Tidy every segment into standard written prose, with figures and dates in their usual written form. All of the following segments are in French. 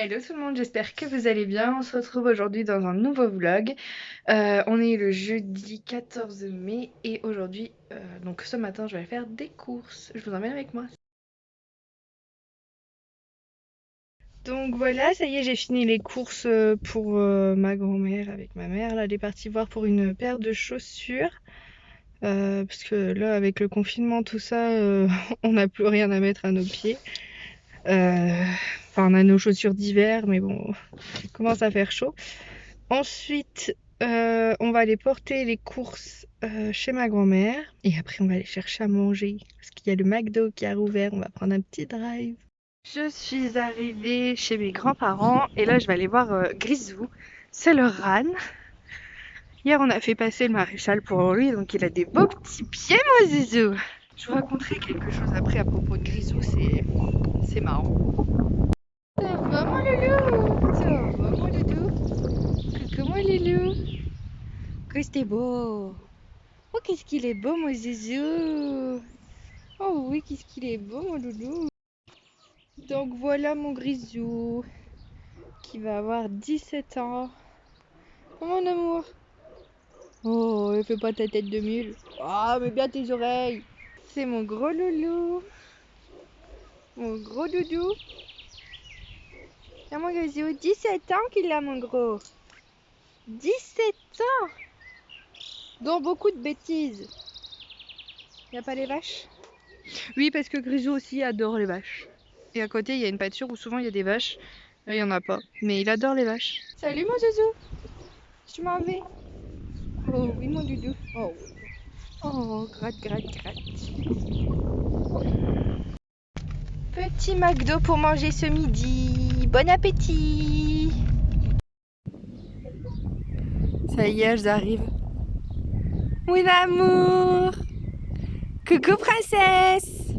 Hello tout le monde, j'espère que vous allez bien. On se retrouve aujourd'hui dans un nouveau vlog. On est le jeudi 14 mai et aujourd'hui, donc ce matin, je vais faire des courses. Je vous emmène avec moi. Donc voilà, ça y est, j'ai fini les courses pour ma grand-mère avec ma mère. Là, elle est partie voir pour une paire de chaussures. Parce que là, avec le confinement, tout ça, on n'a plus rien à mettre à nos pieds. Enfin, on a nos chaussures d'hiver, mais bon, il commence à faire chaud. Ensuite, on va aller porter les courses chez ma grand-mère. Et après, on va aller chercher à manger. Parce qu'il y a le McDo qui a rouvert. On va prendre un petit drive. Je suis arrivée chez mes grands-parents. Et là, je vais aller voir Grisou. C'est le râne. Hier, on a fait passer le maréchal pour lui. Donc, il a des beaux petits pieds, mon zizou. Je vous raconterai quelque chose après à propos de Grisou. C'est marrant. Ça va, mon loulou? Ça va, mon loulou? Coucou, mon loulou? Qu'est-ce que t'es beau! Oh, qu'est-ce qu'il est beau, mon zizou! Oh oui, qu'est-ce qu'il est beau, mon loulou! Donc voilà mon grisou qui va avoir 17 ans. Oh mon amour! Oh, ne fais pas ta tête de mule. Ah, mais bien tes oreilles! C'est mon gros loulou! Mon gros doudou! Ah, mon grisou, 17 ans qu'il a, mon gros! 17 ans! Dont beaucoup de bêtises. Y a pas les vaches? Oui, parce que Grisou aussi adore les vaches. Et à côté, il y a une pâture où souvent il y a des vaches. Là, il y en a pas. Mais il adore les vaches. Salut mon zouzou. Je m'en vais. Oh oui mon doudou. Oh, oh gratte, gratte, gratte. Petit McDo pour manger ce midi. Bon appétit. Ça y est, j'arrive. Oui l'amour. Coucou princesse.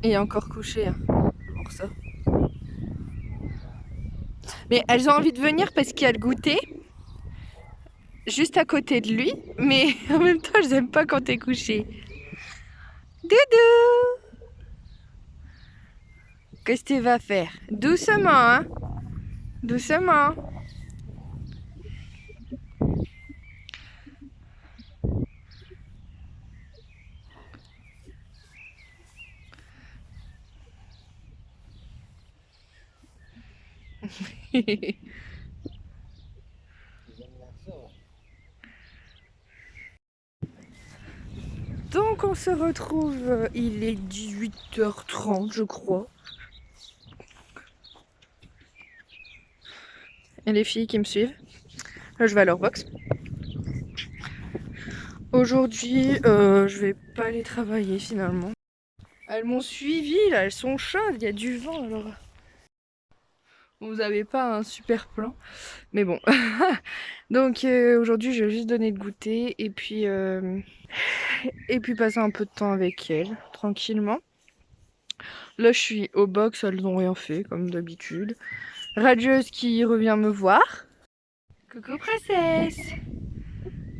Il est encore couché, hein, pour ça. Mais elles ont envie de venir parce qu'il y a le goûter juste à côté de lui. Mais en même temps, je n'aime pas quand t'es couché. Doudou! Qu'est-ce que tu vas faire? Doucement, hein? Doucement. Donc on se retrouve, il est 18h30 je crois. Et les filles qui me suivent. Là je vais à leur box. Aujourd'hui je vais pas aller travailler finalement. Elles m'ont suivi là, elles sont chaudes, il y a du vent alors. Vous avez pas un super plan. Mais bon. Donc aujourd'hui je vais juste donner le goûter et puis passer un peu de temps avec elles, tranquillement. Là, je suis au box, elles n'ont rien fait, comme d'habitude. Radieuse qui revient me voir. Coucou princesse.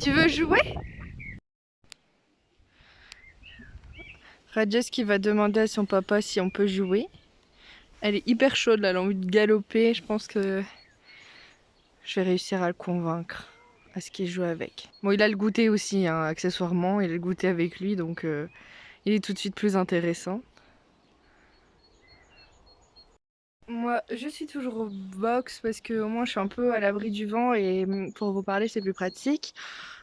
Tu veux jouer? Radieuse qui va demander à son papa si on peut jouer. Elle est hyper chaude là, elle a envie de galoper. Je pense que je vais réussir à le convaincre à ce qu'il joue avec. Bon, il a le goûter aussi, hein, accessoirement. Il a le goûter avec lui, donc il est tout de suite plus intéressant. Moi, je suis toujours au box parce que au moins je suis un peu à l'abri du vent et pour vous parler c'est plus pratique.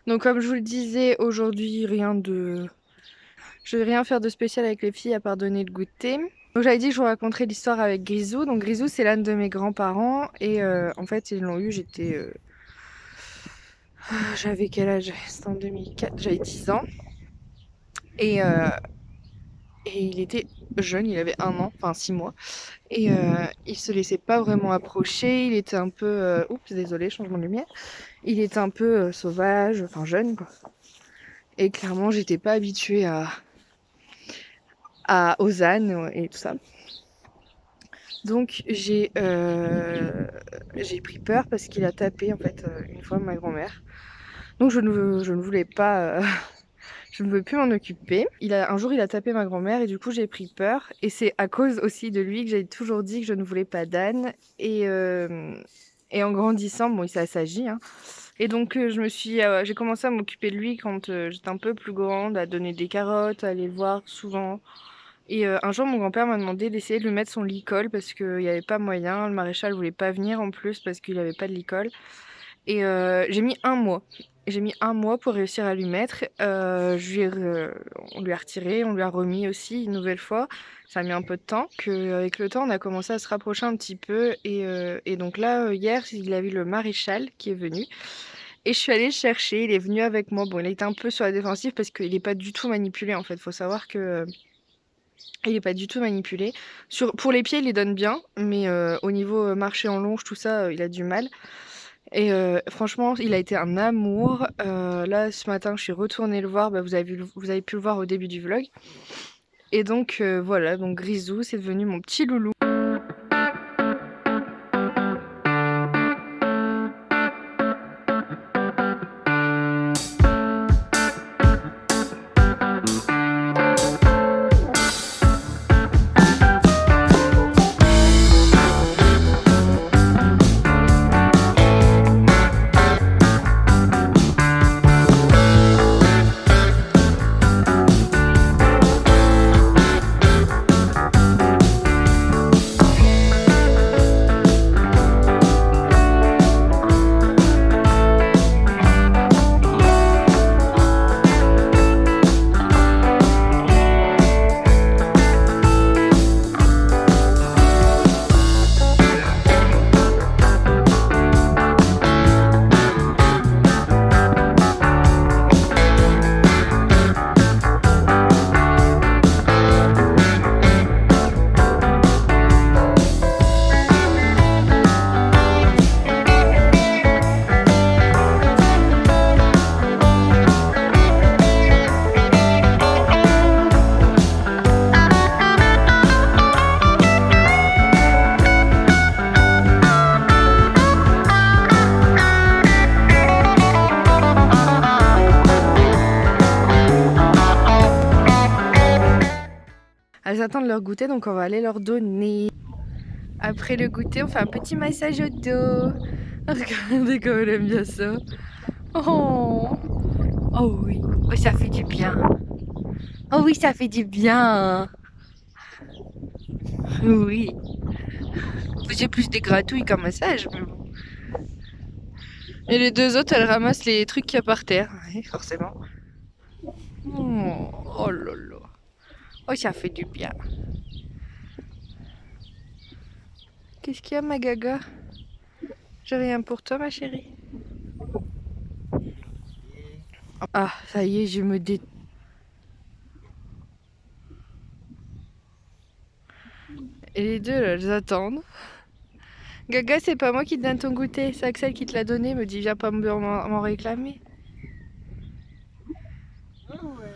Donc comme je vous le disais, aujourd'hui je vais rien faire de spécial avec les filles à part donner le goûter. Donc j'avais dit que je vous raconterais l'histoire avec Grisou. Donc Grisou c'est l'âne de mes grands-parents et en fait ils l'ont eu, j'avais quel âge? C'était en 2004, j'avais 10 ans. Et, euh, et il était jeune, il avait 1 an, enfin 6 mois. Et il se laissait pas vraiment approcher, il était un peu... Oups, désolé, changement de lumière. Il était un peu sauvage, enfin jeune quoi. Et clairement, j'étais pas habituée aux ânes et tout ça. Donc j'ai pris peur parce qu'il a tapé en fait une fois ma grand-mère. Donc je ne voulais pas... je ne pouvais plus m'en occuper. Un jour, il a tapé ma grand-mère et du coup, j'ai pris peur. Et c'est à cause aussi de lui que j'ai toujours dit que je ne voulais pas d'âne. Et en grandissant, bon, il s'est assagi, hein. Et donc, j'ai commencé à m'occuper de lui quand j'étais un peu plus grande, à donner des carottes, à aller le voir souvent. Et un jour, mon grand-père m'a demandé d'essayer de lui mettre son licol parce qu'il n'y avait pas moyen. Le maréchal voulait pas venir en plus parce qu'il n'avait pas de licol. Et j'ai mis un mois. J'ai mis un mois pour réussir à lui mettre. On lui a retiré, on lui a remis aussi une nouvelle fois. Ça a mis un peu de temps. Avec le temps, on a commencé à se rapprocher un petit peu. Et donc là, hier, il a vu le maréchal qui est venu. Et je suis allée le chercher. Il est venu avec moi. Bon, il a été un peu sur la défensive parce qu'il n'est pas du tout manipulé en fait. Il faut savoir que il n'est pas du tout manipulé. Pour les pieds, il les donne bien. Mais au niveau marcher en longe, tout ça, il a du mal. Et franchement, il a été un amour. Là, ce matin, je suis retournée le voir. Bah, vous avez pu le voir au début du vlog. Et donc, voilà. Donc, Grisou, c'est devenu mon petit loulou. Elles attendent leur goûter, donc on va aller leur donner. Après le goûter, on fait un petit massage au dos. Regardez comme elle aime bien ça. Oh, oh oui, oh, ça fait du bien. Oh oui, ça fait du bien. Oui. J'ai plus des gratouilles qu'un massage. Mais bon. Et les deux autres, elles ramassent les trucs qu'il y a par terre. Oui, forcément. Oh, oh là là. Oh, ça fait du bien. Qu'est-ce qu'il y a, ma gaga? J'ai rien pour toi, ma chérie. Ah, ça y est, je me dé... Et les deux, là, elles attendent. Gaga, c'est pas moi qui te donne ton goûter, c'est Axel qui te l'a donné. Me dit, viens pas m'en réclamer. Ah ouais.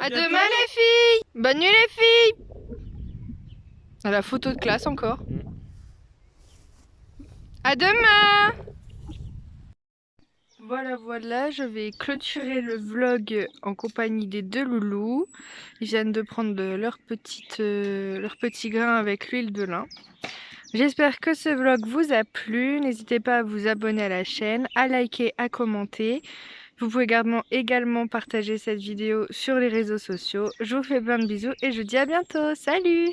À demain, les filles! Bonne nuit, les filles! À la photo de classe encore. À demain! Voilà, je vais clôturer le vlog en compagnie des deux loulous. Ils viennent de prendre leur petit grain avec l'huile de lin. J'espère que ce vlog vous a plu. N'hésitez pas à vous abonner à la chaîne, à liker, à commenter. Vous pouvez également partager cette vidéo sur les réseaux sociaux. Je vous fais plein de bisous et je vous dis à bientôt. Salut!